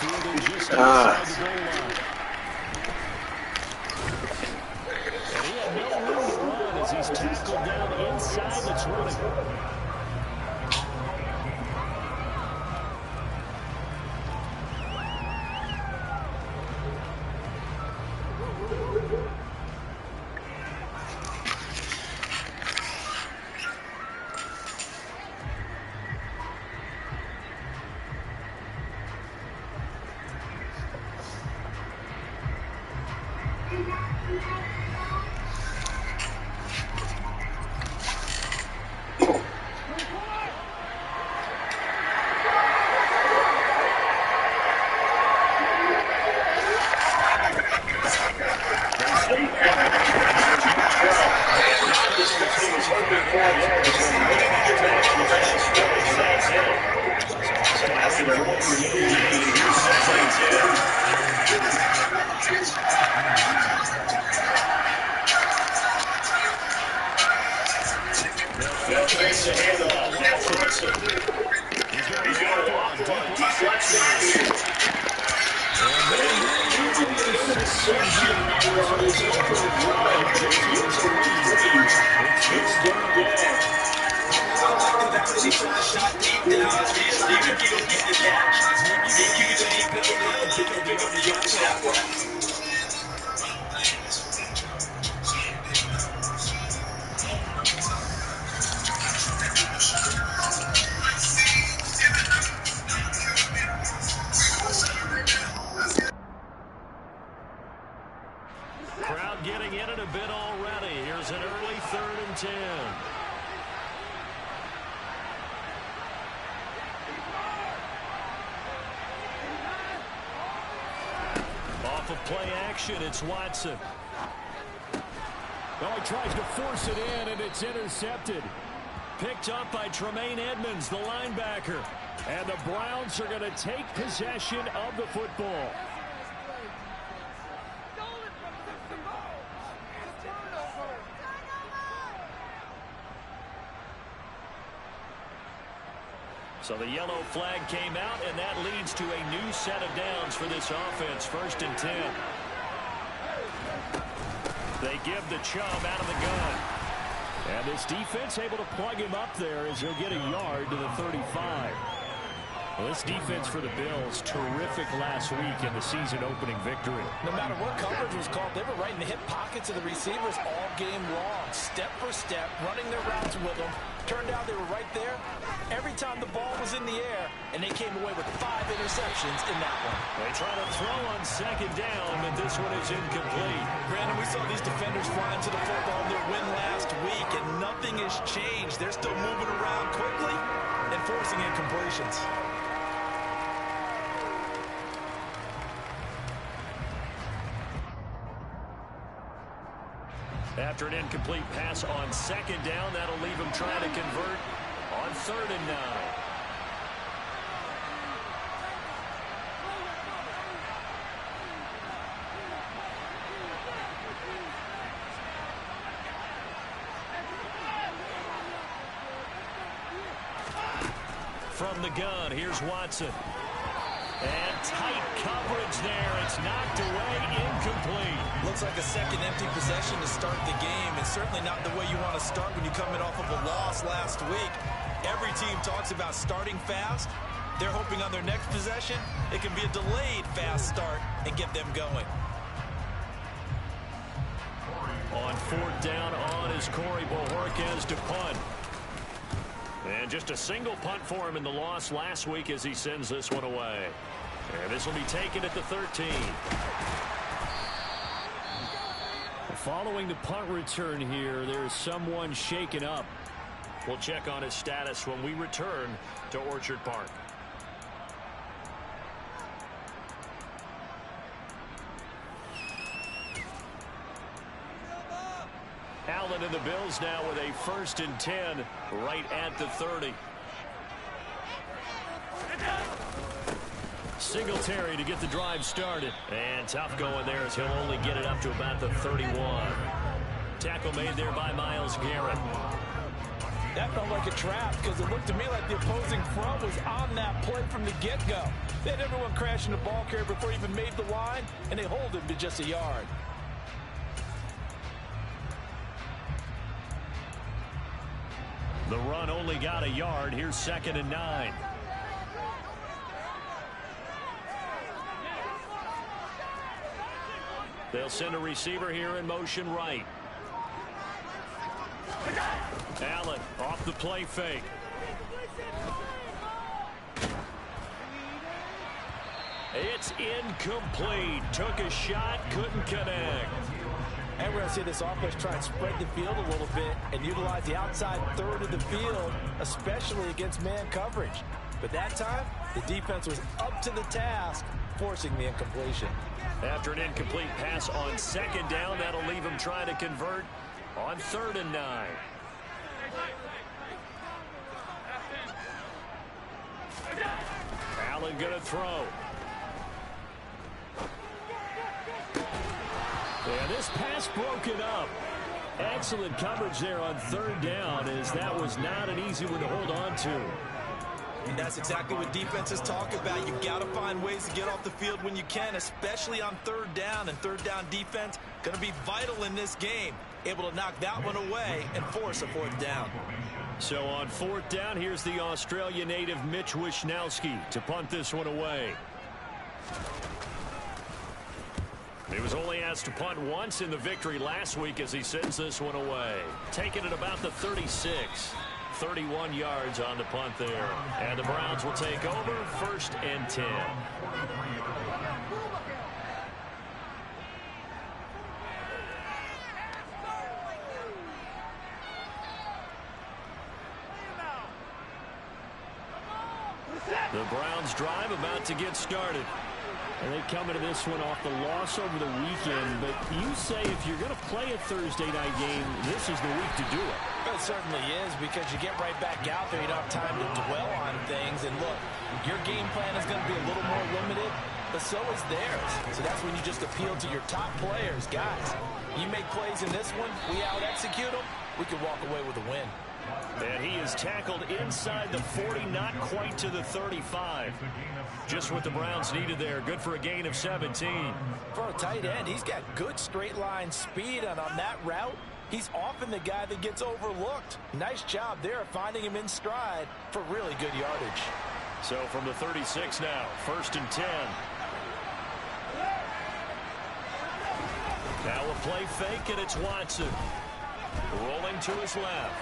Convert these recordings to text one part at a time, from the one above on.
field and just inside the goal line. And he had no room to run as he's tackled down inside the 20. Crowd getting in it a bit already. Here's an early 3rd and 10. Off of play action, it's Watson. Oh, he tries to force it in, and it's intercepted. Picked up by Tremaine Edmonds, the linebacker. And the Browns are going to take possession of the football. So the yellow flag came out, and that leads to a new set of downs for this offense. 1st and 10. They give the Chubb out of the gun. And this defense able to plug him up there as he'll get a yard to the 35. Well, this defense for the Bills, terrific last week in the season-opening victory. No matter what coverage was called, they were right in the hip pockets of the receivers all game long. Step for step, running their routes with them. Turned out they were right there every time the ball was in the air, and they came away with 5 interceptions in that one. They try to throw on 2nd down, but this one is incomplete. Brandon, we saw these defenders flying to the football in their win last week, and nothing has changed. They're still moving around quickly and forcing incompletions. After an incomplete pass on 2nd down, that'll leave him trying to convert on 3rd and 9. From the gun, here's Watson. And tight coverage there. It's knocked away, incomplete. Looks like a second empty possession to start the game, and certainly not the way you want to start when you're coming off of a loss last week. Every team talks about starting fast. They're hoping on their next possession, it can be a delayed fast start and get them going. On 4th down on is Corey Bojorquez to punt. And just a single punt for him in the loss last week as he sends this one away. And this will be taken at the 13. Following the punt return here, there's someone shaken up. We'll check on his status when we return to Orchard Park. Allen and the Bills now with a 1st and 10 right at the 30. Singletary to get the drive started. And tough going there as he'll only get it up to about the 31. Tackle made there by Myles Garrett. That felt like a trap because it looked to me like the opposing front was on that play from the get-go. They had everyone crashing the ball carrier before he even made the line, and they hold him to just a yard. The run only got a yard. Here's 2nd and 9. They'll send a receiver here in motion right. Allen off the play fake. It's incomplete. Took a shot, couldn't connect. And we're going to see this offense try and spread the field a little bit and utilize the outside third of the field, especially against man coverage. But that time, the defense was up to the task, forcing the incompletion. After an incomplete pass on 2nd down, that'll leave him trying to convert on 3rd and 9. Allen going to throw. And this pass broken up. Excellent coverage there on 3rd down, as that was not an easy one to hold on to. And that's exactly what defenses talk about. You've got to find ways to get off the field when you can, especially on 3rd down. And 3rd down defense going to be vital in this game. Able to knock that one away and force a 4th down. So on 4th down, here's the Australia native Mitch Wishnowsky to punt this one away. He was only asked to punt once in the victory last week as he sends this one away. Taking it about the 36. 31 yards on the punt there. And the Browns will take over 1st and 10. The Browns drive about to get started. And they come into this one off the loss over the weekend. But you say if you're going to play a Thursday night game, this is the week to do it. It certainly is, because you get right back out there. You don't have time to dwell on things. And look, your game plan is going to be a little more limited, but so is theirs. So that's when you just appeal to your top players. Guys, you make plays in this one, we out-execute them, we can walk away with a win. And he is tackled inside the 40, not quite to the 35. Just what the Browns needed there. Good for a gain of 17. For a tight end, he's got good straight line speed, and on that route, he's often the guy that gets overlooked. Nice job there of finding him in stride for really good yardage. So from the 36 now, 1st and 10. Now a play fake, and it's Watson. Rolling to his left.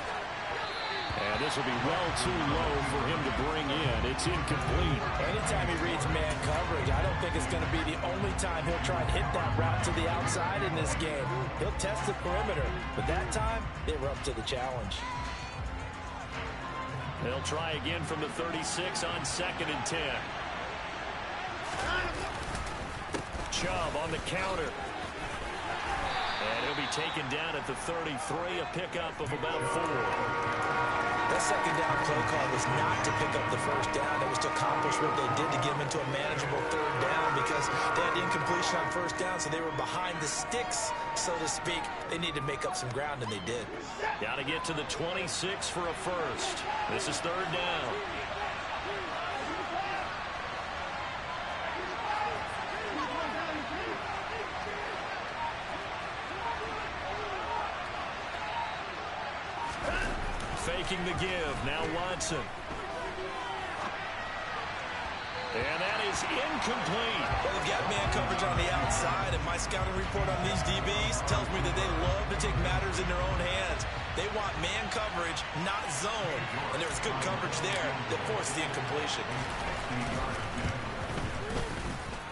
And this will be well too low for him to bring in. It's incomplete. Anytime he reads man coverage, I don't think it's going to be the only time he'll try and hit that route to the outside in this game. He'll test the perimeter, but that time, they were up to the challenge. They'll try again from the 36 on 2nd and 10. Chubb on the counter. And he'll be taken down at the 33, a pickup of about 4. That 2nd down play call was not to pick up the 1st down. It was to accomplish what they did to get him into a manageable 3rd down, because they had incompletion on 1st down, so they were behind the sticks, so to speak. They needed to make up some ground, and they did. Got to get to the 26 for a 1st. This is 3rd down. Faking the give. Now Watson. And that is incomplete. Well, they've got man coverage on the outside, and my scouting report on these DBs tells me that they love to take matters in their own hands. They want man coverage, not zone. And there was good coverage there that forced the incompletion.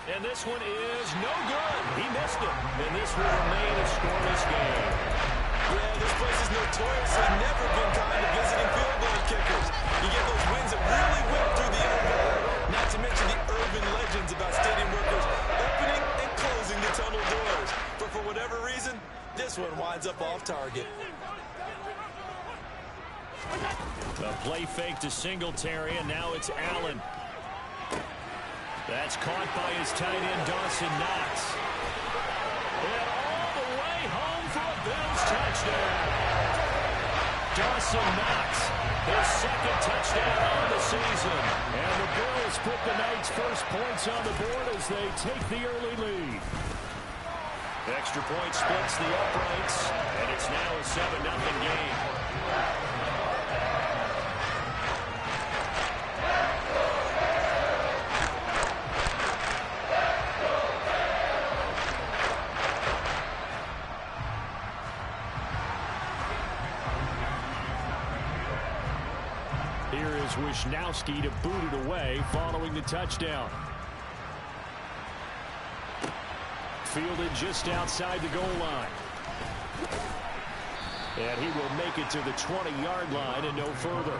And this one is no good. He missed it. And this will remain a scoreless game. Yeah, this place is notoriously never been kind to visiting field goal kickers. You get those wins that really whip through the interval. Not to mention the urban legends about stadium workers opening and closing the tunnel doors. But for whatever reason, this one winds up off target. A play fake to Singletary, and now it's Allen. That's caught by his tight end, Dawson Knox. And all the way home for a Bills touchdown. Dawson Knox, his second touchdown on the season. And the Bills put the night's first points on the board as they take the early lead. Extra point splits the uprights, and it's now a 7-0 game. Here is Wisnowski to boot it away following the touchdown. Fielded just outside the goal line. And he will make it to the 20-yard line and no further.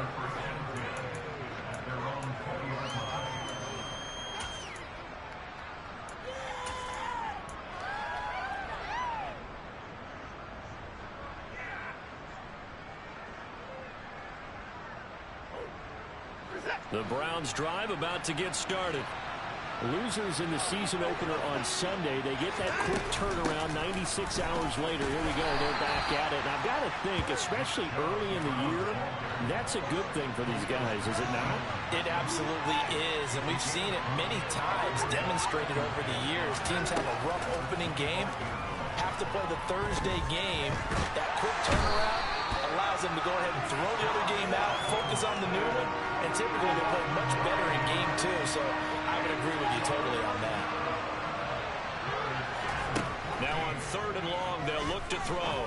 The Browns drive about to get started. Losers in the season opener on Sunday, they get that quick turnaround 96 hours later. Here we go, they're back at it. And I've got to think, especially early in the year, that's a good thing for these guys, is it not? It absolutely is, and we've seen it many times demonstrated over the years. Teams have a rough opening game, have to play the Thursday game. That quick turnaround allows them to go ahead and throw the other game out, focus on the new one, and typically they play much better in game two. So I would agree with you totally on that. Now on 3rd and long, they'll look to throw.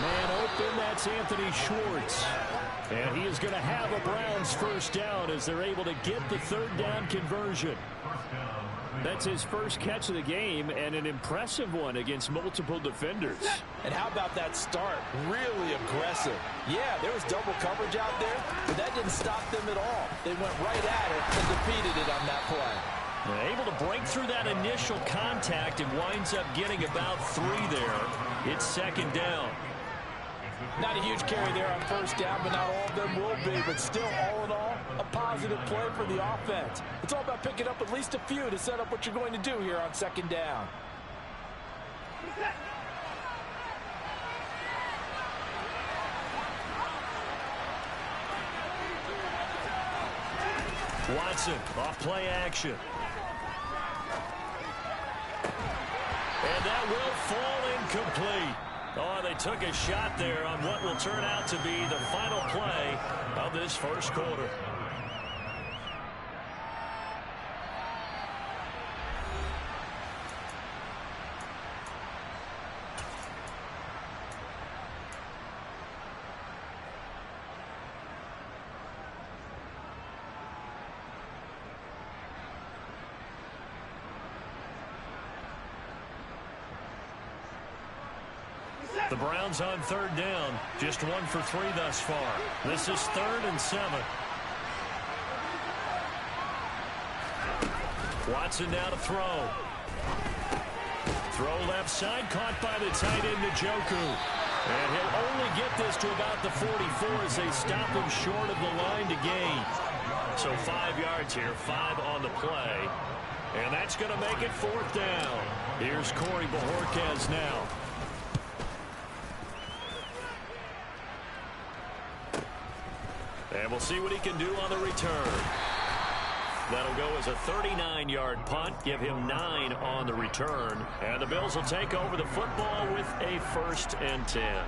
Man open, that's Anthony Schwartz. And he is going to have a Browns first down as they're able to get the 3rd down conversion. That's his first catch of the game, and an impressive one against multiple defenders. And how about that start? Really aggressive. Yeah, there was double coverage out there, but that didn't stop them at all. They went right at it and defeated it on that play. Able to break through that initial contact and winds up getting about 3 there. It's 2nd down. Not a huge carry there on 1st down, but not all of them will be. But still, all in all, a positive play for the offense. It's all about picking up at least a few to set up what you're going to do here on 2nd down. Watson, off play action. And that will fall incomplete. Oh, they took a shot there on what will turn out to be the final play of this first quarter. The Browns on 3rd down, just 1 for 3 thus far. This is 3rd and 7. Watson now to throw. Throw left side, caught by the tight end Njoku. And he'll only get this to about the 44 as they stop him short of the line to gain. So 5 yards here, 5 on the play. And that's going to make it 4th down. Here's Corey Bojorquez now. And we'll see what he can do on the return. That'll go as a 39-yard punt, give him 9 on the return. And the Bills will take over the football with a 1st and 10.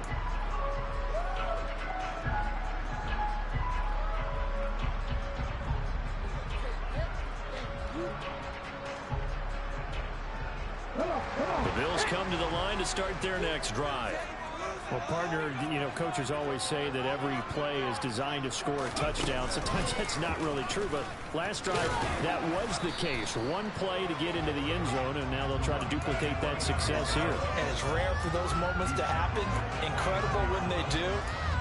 The Bills come to the line to start their next drive. Well, partner, coaches always say that every play is designed to score a touchdown. Sometimes that's not really true, but last drive, that was the case. One play to get into the end zone, and now they'll try to duplicate that success here. And it's rare for those moments to happen. Incredible when they do.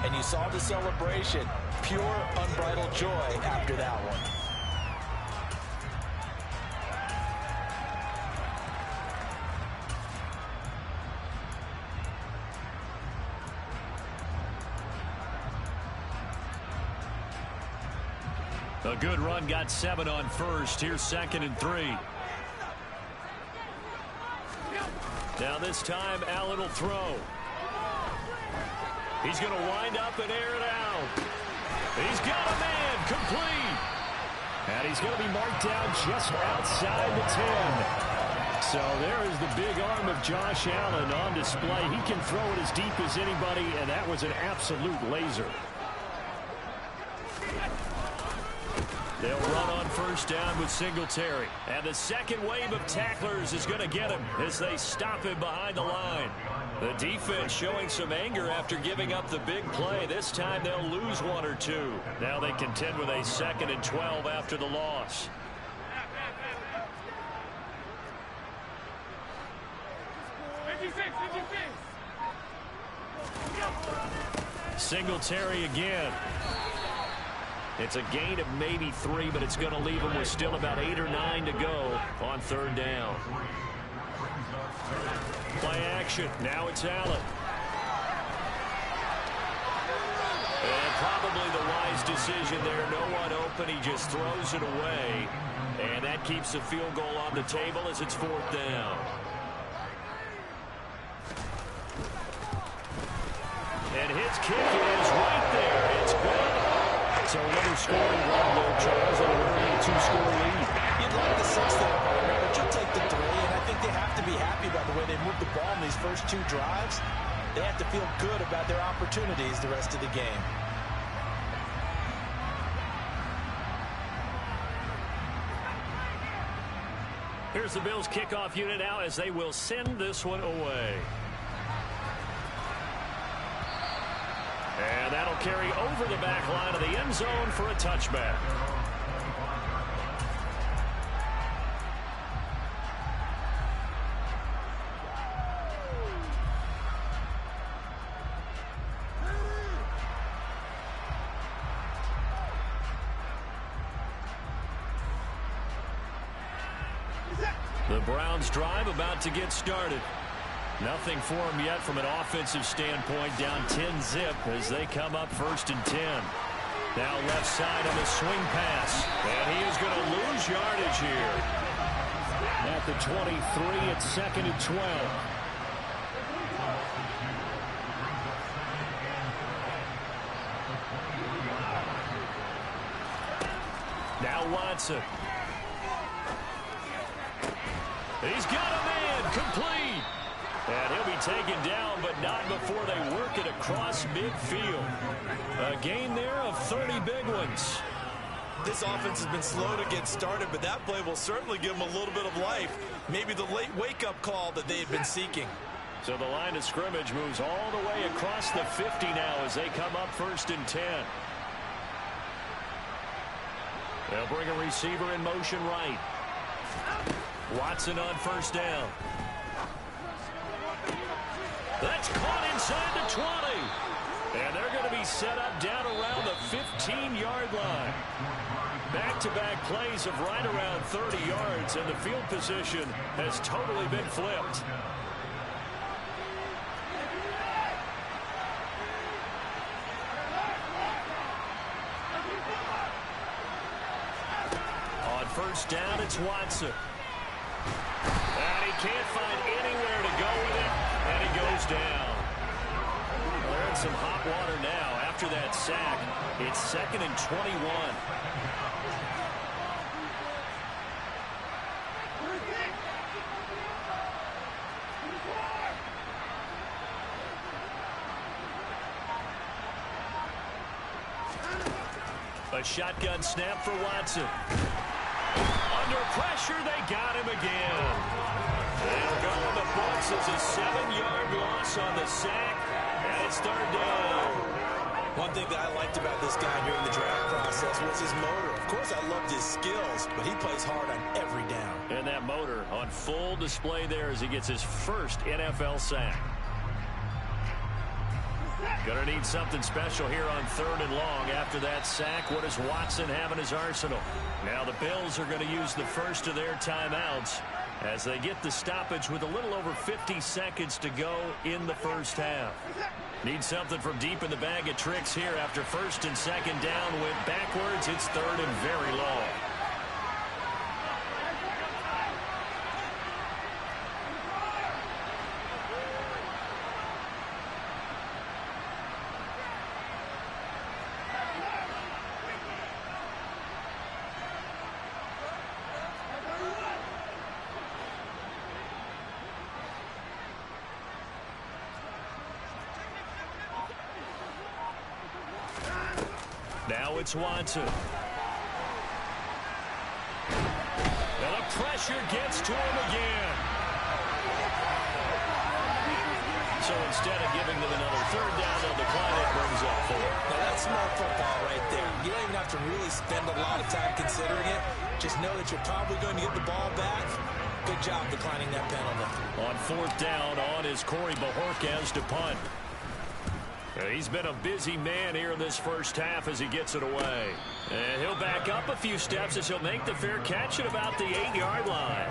And you saw the celebration. Pure, unbridled joy after that one. A good run, got 7 on 1st. Here's 2nd and 3. Now this time, Allen will throw. He's going to wind up and air it out. He's got a man, complete. And he's going to be marked down just outside the 10. So there is the big arm of Josh Allen on display. He can throw it as deep as anybody, and that was an absolute laser. They'll run on first down with Singletary. And the second wave of tacklers is going to get him as they stop him behind the line. The defense showing some anger after giving up the big play. This time they'll lose one or two. Now they contend with a 2nd and 12 after the loss. Singletary again. It's a gain of maybe 3, but it's going to leave him with still about 8 or 9 to go on 3rd down. Play action. Now it's Allen. And probably the wise decision there. No one open. He just throws it away. And that keeps the field goal on the table as it's 4th down. And his kick is right there. It's good. So another scoring run there, Charles, and a 2-score lead. You'd like the 6th there, partner, but you'll take the 3, and I think they have to be happy about the way they moved the ball in these first 2 drives. They have to feel good about their opportunities the rest of the game. Here's the Bills kickoff unit now as they will send this one away. And that'll carry over the back line of the end zone for a touchback. The Browns drive about to get started. Nothing for him yet from an offensive standpoint. Down 10-zip as they come up 1st and 10. Now left side on the swing pass. And he is going to lose yardage here. At the 23, it's 2nd and 12. Now Watson. He's got a man, complete. And he'll be taken down, but not before they work it across midfield. A gain there of 30 big ones. This offense has been slow to get started, but that play will certainly give them a little bit of life. Maybe the late wake-up call that they had been seeking. So the line of scrimmage moves all the way across the 50 now as they come up 1st and 10. They'll bring a receiver in motion right. Watson on 1st down. That's caught inside the 20. And they're going to be set up down around the 15-yard line. Back-to-back plays of right around 30 yards, and the field position has totally been flipped. On 1st down, it's Watson. And he can't find anywhere to go with it, and he goes down. Well, they're in some hot water now. After that sack, it's 2nd and 21. A shotgun snap for Watson. Under pressure, they got him again. They'll go in the books as a 7-yard loss on the sack, and it's 3rd down. One thing that I liked about this guy during the draft process was his motor. Of course, I loved his skills, but he plays hard on every down. And that motor on full display there as he gets his first NFL sack. Going to need something special here on 3rd and long. After that sack, what does Watson have in his arsenal? Now the Bills are going to use the first of their timeouts as they get the stoppage with a little over 50 seconds to go in the first half. Need something from deep in the bag of tricks here after 1st and 2nd down. Went backwards. It's 3rd and very long. now it's Watson. And the pressure gets to him again. So instead of giving them another third down, they'll decline it, brings up 4. Now that's smart football right there. You don't even have to really spend a lot of time considering it. Just know that you're probably going to get the ball back. Good job declining that penalty. On 4th down, on is Corey Bojorquez to punt. He's been a busy man here in this first half as he gets it away. And he'll back up a few steps as he'll make the fair catch at about the 8-yard line.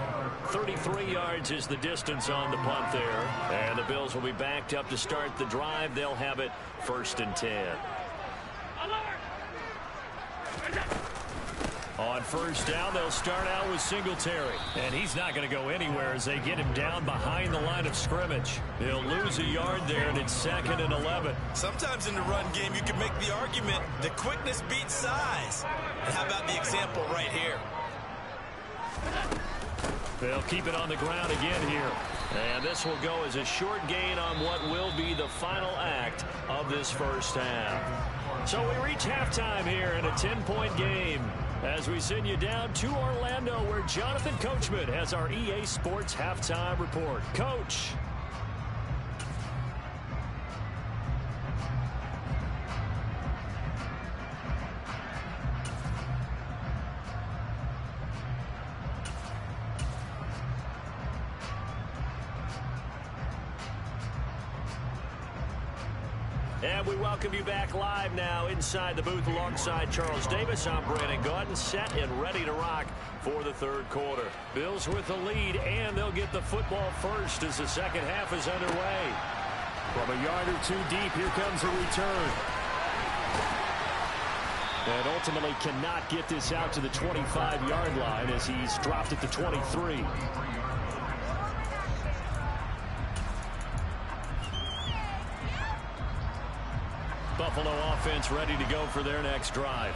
33 yards is the distance on the punt there. And the Bills will be backed up to start the drive. They'll have it 1st and 10. On 1st down, they'll start out with Singletary. And he's not going to go anywhere as they get him down behind the line of scrimmage. He'll lose a yard there, and it's 2nd and 11. Sometimes in the run game, you can make the argument that quickness beats size. And how about the example right here? They'll keep it on the ground again here. And this will go as a short gain on what will be the final act of this first half. So we reach halftime here in a 10-point game as we send you down to Orlando, where Jonathan Coachman has our EA Sports halftime report. Coach. And we welcome you back live now inside the booth alongside Charles Davis. I'm Brandon Gaudin, set and ready to rock for the 3rd quarter. Bills with the lead, and they'll get the football first as the second half is underway. From a yard or 2 deep, here comes a return. And ultimately cannot get this out to the 25-yard line as he's dropped at the 23. Buffalo offense ready to go for their next drive.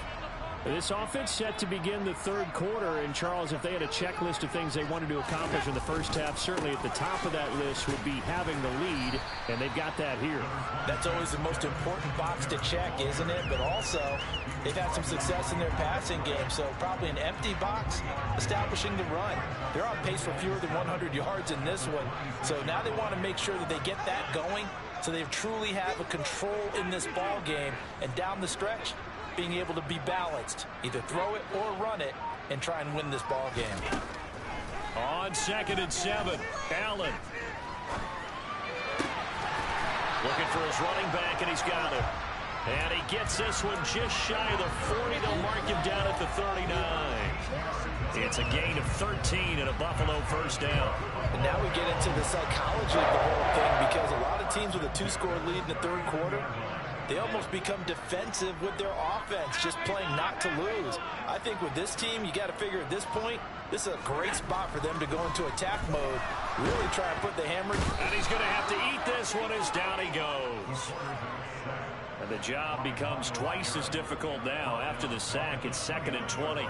This offense set to begin the 3rd quarter. And, Charles, if they had a checklist of things they wanted to accomplish in the first half, certainly at the top of that list would be having the lead, and they've got that here. That's always the most important box to check, isn't it? But also, they've had some success in their passing game, so probably an empty box establishing the run. They're on pace for fewer than 100 yards in this one, so now they want to make sure that they get that going so they truly have a control in this ball game, and down the stretch, being able to be balanced. Either throw it or run it and try and win this ball game. On 2nd and 7, Allen. Looking for his running back, and he's got it. And he gets this one just shy of the 40. They'll mark him down at the 39. It's a gain of 13 and a Buffalo first down. And now we get into the psychology of the whole thing, because a lot of teams with a 2-score lead in the 3rd quarter, they almost become defensive with their offense, just playing not to lose. I think with this team, you got to figure at this point, this is a great spot for them to go into attack mode, really try and put the hammer. And he's going to have to eat this one as down he goes. And the job becomes twice as difficult now. After the sack, it's 2nd and 20.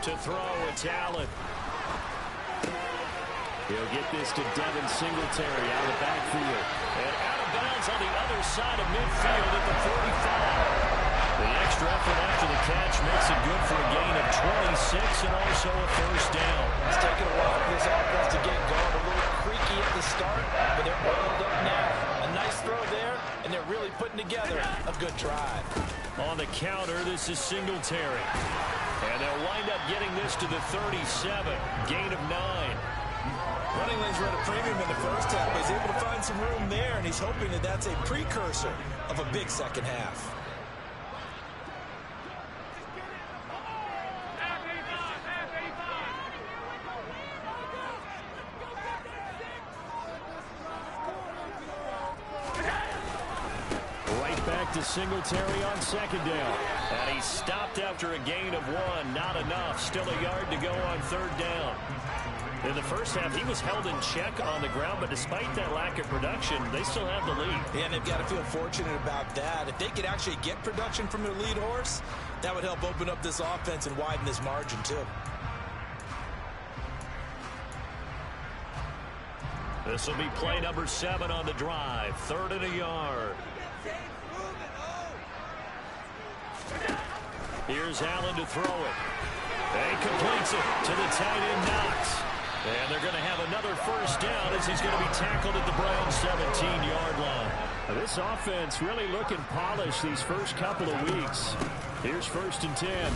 To throw, it's Allen. He'll get this to Devin Singletary out of the backfield. And out of bounds on the other side of midfield at the 45. The extra effort after the catch makes it good for a gain of 26 and also a first down. It's taken a while for this offense to get going. A little creaky at the start, but they're oiled up now. A nice throw there, and they're really putting together a good drive. On the counter, this is Singletary. And they'll wind up getting this to the 37. Gain of 9. Running lanes were at a premium in the first half. He's able to find some room there, and he's hoping that that's a precursor of a big second half. Right back to Singletary on 2nd down. And he's stopped after a gain of 1. Not enough. Still a yard to go on 3rd down. In the first half, he was held in check on the ground, but despite that lack of production, they still have the lead. Yeah, and they've got to feel fortunate about that. If they could actually get production from their lead horse, that would help open up this offense and widen this margin, too. This will be play number 7 on the drive. 3rd and a yard. Here's Allen to throw it. And completes it to the tight end, Knox. And they're going to have another first down as he's going to be tackled at the Browns' 17-yard line. This offense really looking polished these first couple of weeks. Here's 1st and 10.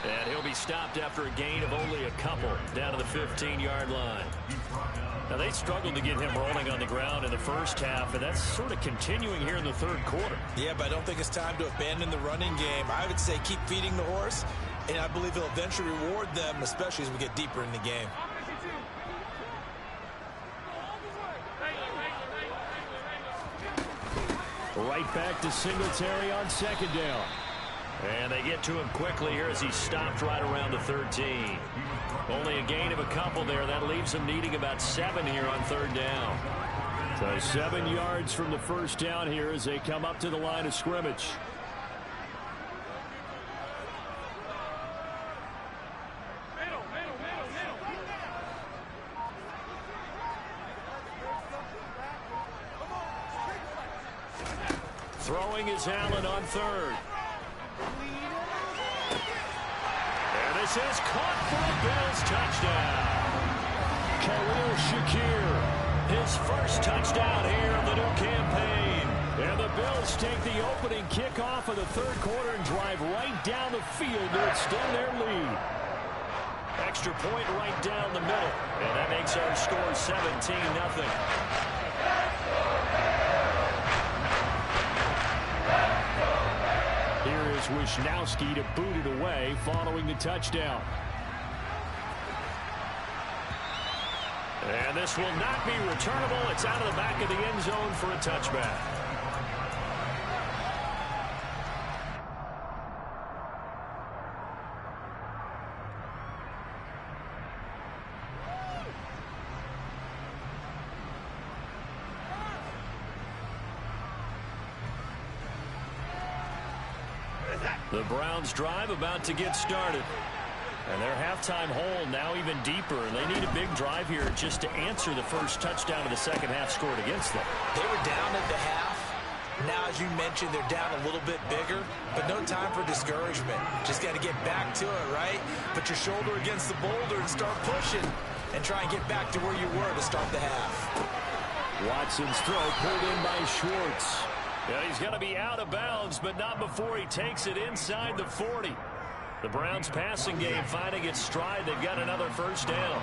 And he'll be stopped after a gain of only a couple down to the 15-yard line. Now, they struggled to get him rolling on the ground in the first half, and that's sort of continuing here in the 3rd quarter. Yeah, but I don't think it's time to abandon the running game. I would say keep feeding the horse, and I believe he'll eventually reward them, especially as we get deeper in the game. Right back to Singletary on 2nd down. And they get to him quickly here as he's stopped right around the 13. Only a gain of a couple there. That leaves him needing about 7 here on 3rd down. So 7 yards from the first down here as they come up to the line of scrimmage. Throwing is Allen on 3rd. And this is caught for a Bills touchdown. Khalil Shakir, His first touchdown here of the new campaign. and the Bills take the opening kickoff of the 3rd quarter and drive right down the field to extend their lead. Extra point right down the middle. And that makes our score 17-0. Here is Wisnowski to boot it away following the touchdown. And this will not be returnable. It's out of the back of the end zone for a touchback. The Browns drive about to get started. And their halftime hole now even deeper. And they need a big drive here just to answer the first touchdown of the second half scored against them. They were down at the half. Now, as you mentioned, they're down a little bit bigger, but no time for discouragement. Just got to get back to it, right? Put your shoulder against the boulder and start pushing and try and get back to where you were to start the half. Watson's throw pulled in by Schwartz. Yeah, he's going to be out of bounds, but not before he takes it inside the 40. The Browns passing game finding its stride. They've got another first down.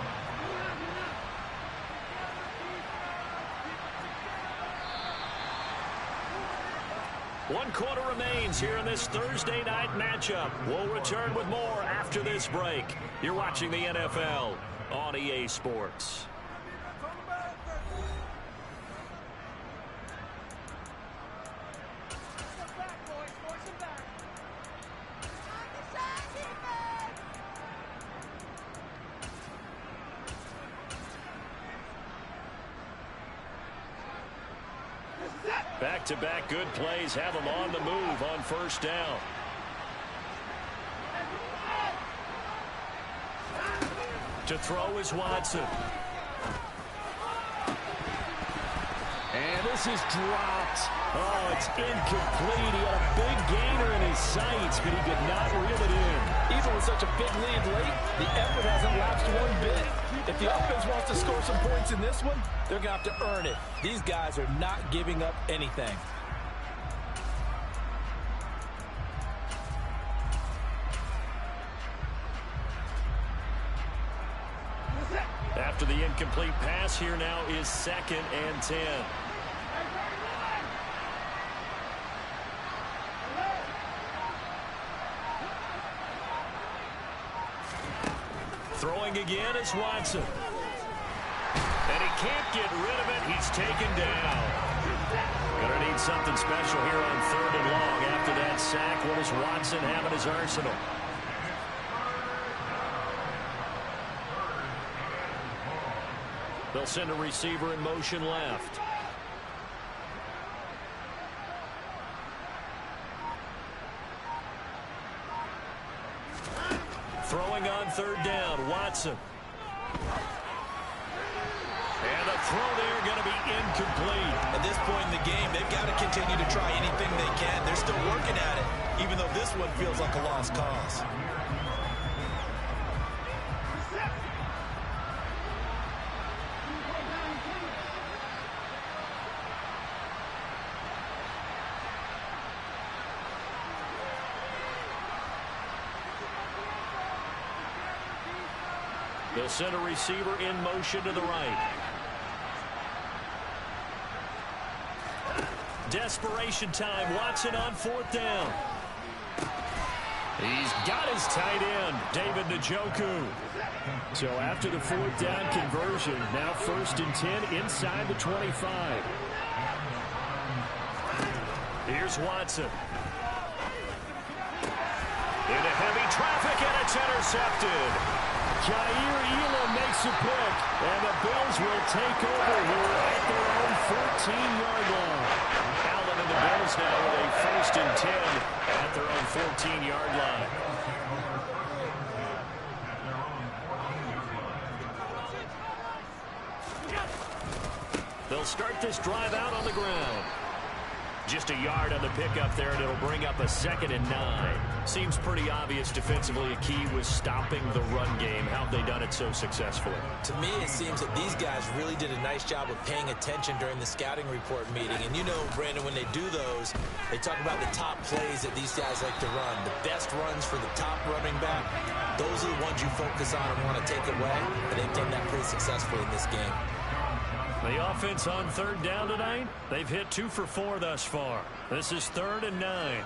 One quarter remains here in this Thursday night matchup. We'll return with more after this break. You're watching the NFL on EA Sports. Back-to-back good plays have them on the move on first down. To throw is Watson. And this is dropped. Oh, it's incomplete. He had a big gainer in his sights, but he could not reel it in. Even with such a big lead late, the effort hasn't lapsed one bit. If the offense wants to score some points in this one, they're going to have to earn it. These guys are not giving up anything. After the incomplete pass, here now is 2nd and 10. Throwing again is Watson. And he can't get rid of it. He's taken down. Gonna need something special here on 3rd and long. After that sack, what does Watson have in his arsenal? They'll send a receiver in motion left. Throwing on 3rd down, Watson. And the throw there going to be incomplete. At this point in the game, they've got to continue to try anything they can. They're still working at it, even though this one feels like a lost cause. The center receiver in motion to the right. Desperation time. Watson on 4th down. He's got his tight end, David Njoku. So after the 4th down conversion, now 1st and 10 inside the 25. Here's Watson. Into heavy traffic, and it's intercepted. Jair Elam makes a pick, and the Bills will take over here at their own 14-yard line. Allen and the Bills now with a 1st and 10 at their own 14-yard line. They'll start this drive out on the ground. Just a yard on the pickup there, and it'll bring up a 2nd and 9. Seems pretty obvious defensively a key was stopping the run game. How have they done it so successfully? To me, it seems that these guys really did a nice job of paying attention during the scouting report meeting. And you know, Brandon, when they do those, they talk about the top plays that these guys like to run. The best runs for the top running back, those are the ones you focus on and want to take away. And they've done that pretty successfully in this game. The offense on 3rd down tonight, they've hit 2 for 4 thus far. This is 3rd and 9.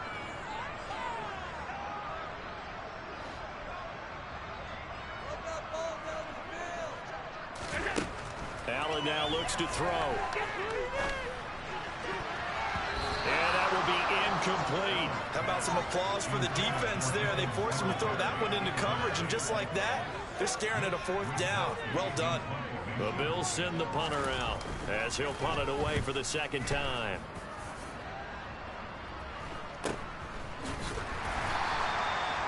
Allen now looks to throw. And that will be incomplete. How about some applause for the defense there? They forced him to throw that one into coverage, and just like that, they're staring at a 4th down. Well done. The Bills send the punter out as he'll punt it away for the 2nd time.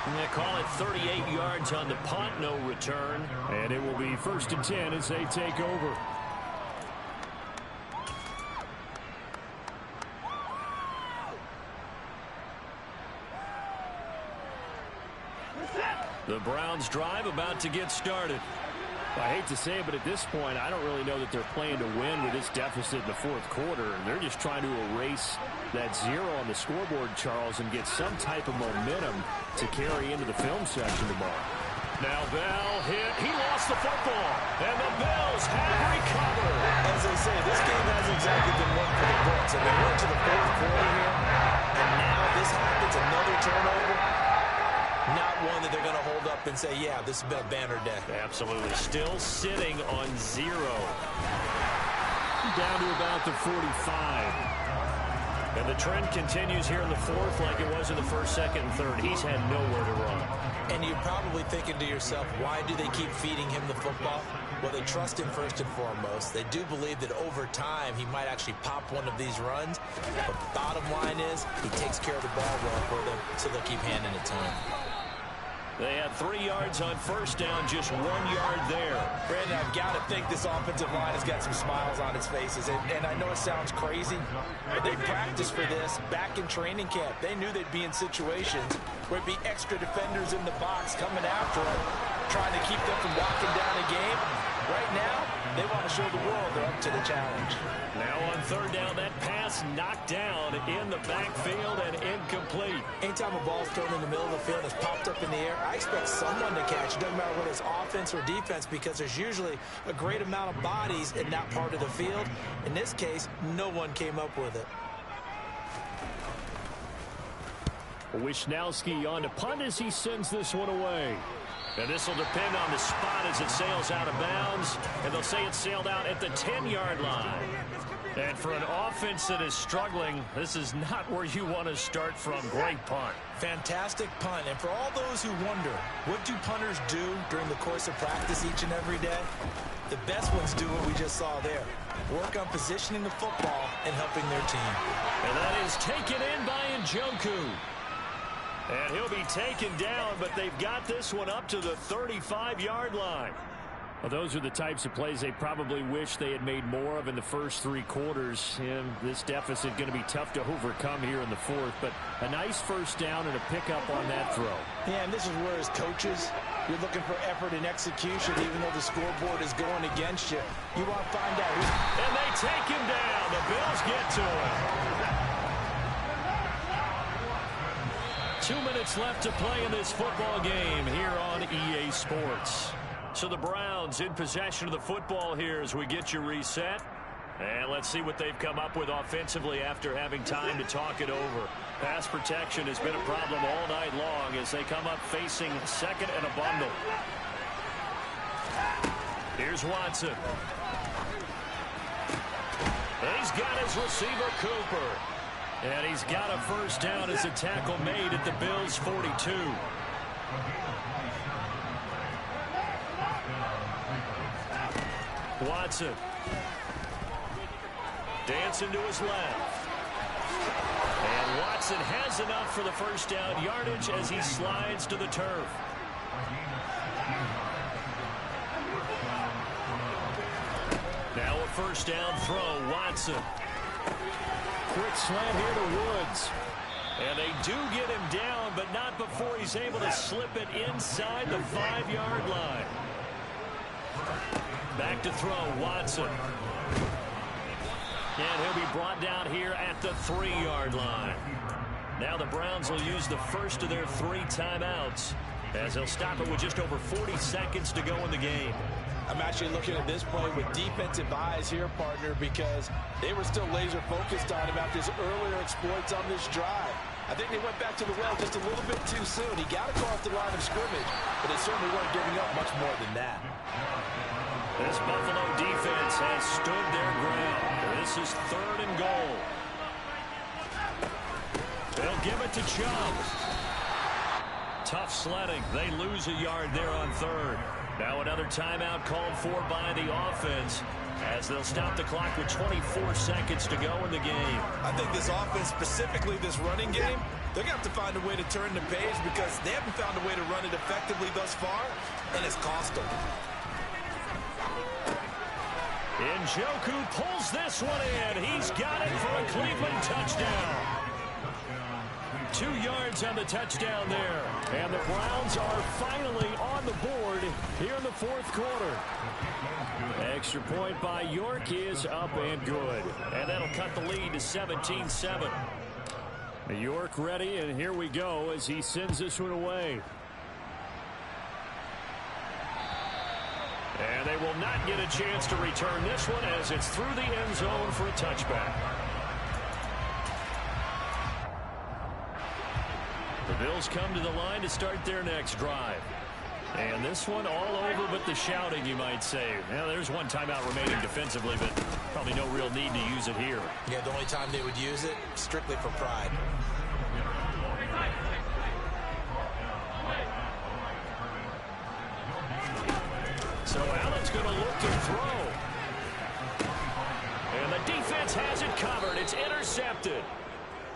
And they call it 38 yards on the punt, no return. And it will be 1st and 10 as they take over. The Browns drive about to get started. I hate to say it, but at this point, I don't really know that they're playing to win with this deficit in the 4th quarter. They're just trying to erase that 0 on the scoreboard, Charles, and get some type of momentum to carry into the film section tomorrow. Now Bell hit. He lost the football, and the Bills have recovered. As they say, this game hasn't exactly been one for the books. And they went to the 4th quarter here, and now this happens, another turnover. Not one that they're going to hold up and say, yeah, this has been a banner day. Absolutely. Still sitting on 0. Down to about the 45. And the trend continues here in the 4th like it was in the 1st, 2nd, and 3rd. He's had nowhere to run. And you're probably thinking to yourself, why do they keep feeding him the football? Well, they trust him first and foremost. They do believe that over time he might actually pop one of these runs. But the bottom line is he takes care of the ball well for them, so they'll keep handing it to him. They had 3 yards on 1st down, just 1 yard there. Brandon, I've got to think this offensive line has got some smiles on its faces. And I know it sounds crazy, but they practiced for this back in training camp. They knew they'd be in situations where it'd be extra defenders in the box coming after them, trying to keep them from locking down a game. Right now, they want to show the world they're up to the challenge. Now on 3rd down, that pass knocked down in the backfield and incomplete. Anytime a ball's thrown in the middle of the field and it's popped up in the air, I expect someone to catch it. Doesn't matter whether it's offense or defense, because there's usually a great amount of bodies in that part of the field. In this case, no one came up with it. Wisnowski on to punt as he sends this one away. And this will depend on the spot as it sails out of bounds. And they'll say it sailed out at the 10-yard line. And for an offense that is struggling, this is not where you want to start from. Great punt. Fantastic punt. And for all those who wonder, what do punters do during the course of practice each and every day? The best ones do what we just saw there. Work on positioning the football and helping their team. And that is taken in by Njoku. And he'll be taken down, but they've got this one up to the 35-yard line. Well, those are the types of plays they probably wish they had made more of in the first 3 quarters. And this deficit going to be tough to overcome here in the fourth. But a nice first down and a pickup on that throw. Yeah, and this is where as coaches, you're looking for effort and execution, even though the scoreboard is going against you. You want to find out who's... And they take him down. The Bills get to him. 2 minutes left to play in this football game here on EA Sports. So the Browns in possession of the football here as we get you reset. And let's see what they've come up with offensively after having time to talk it over. Pass protection has been a problem all night long as they come up facing second and a bundle. Here's Watson. He's got his receiver, Cooper. And he's got a first down as a tackle made at the Bills' 42. Watson. Dancing to his left. And Watson has enough for the first down yardage as he slides to the turf. Now a first down throw, Watson. Quick slant here to Woods. And they do get him down, but not before he's able to slip it inside the 5-yard line. Back to throw, Watson. And he'll be brought down here at the 3-yard line. Now the Browns will use the first of their 3 timeouts as they'll stop it with just over 40 seconds to go in the game. I'm actually looking at this play with defensive eyes here, partner, because they were still laser focused on him after his earlier exploits on this drive. I think they went back to the well just a little bit too soon. He got across the line of scrimmage, but they certainly weren't giving up much more than that. This Buffalo defense has stood their ground. This is 3rd and goal. They'll give it to Chubb. Tough sledding. They lose a yard there on 3rd. Now another timeout called for by the offense as they'll stop the clock with 24 seconds to go in the game. I think this offense, specifically this running game, they're going to have to find a way to turn the page because they haven't found a way to run it effectively thus far, and it's cost them. Njoku pulls this one in. He's got it for a Cleveland touchdown. 2 yards on the touchdown there. And the Browns are finally on the board here in the 4th quarter. Extra point by York is up and good. And that'll cut the lead to 17-7. York ready, and here we go as he sends this one away. And they will not get a chance to return this one as it's through the end zone for a touchback. The Bills come to the line to start their next drive. And this one all over but the shouting, you might say. Now, there's one timeout remaining defensively, but probably no real need to use it here. Yeah, the only time they would use it, strictly for pride. So Allen's going to look to throw. And the defense has it covered. It's intercepted.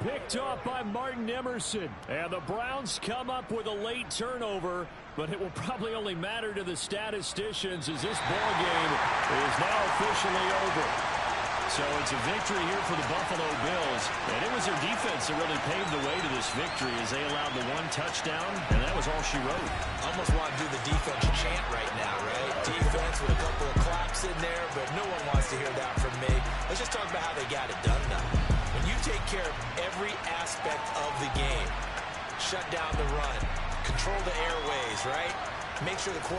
Picked off by Martin Emerson. And the Browns come up with a late turnover, but it will probably only matter to the statisticians as this ball game is now officially over. So it's a victory here for the Buffalo Bills. And it was their defense that really paved the way to this victory as they allowed the 1 touchdown, and that was all she wrote. Almost want to do the defense chant right now, right? Defense with a couple of claps in there, but no one wants to hear that from me. Let's just talk about how they got it done now. When you take care of every aspect of the game, shut down the run, control the airways, right? Make sure the quarterback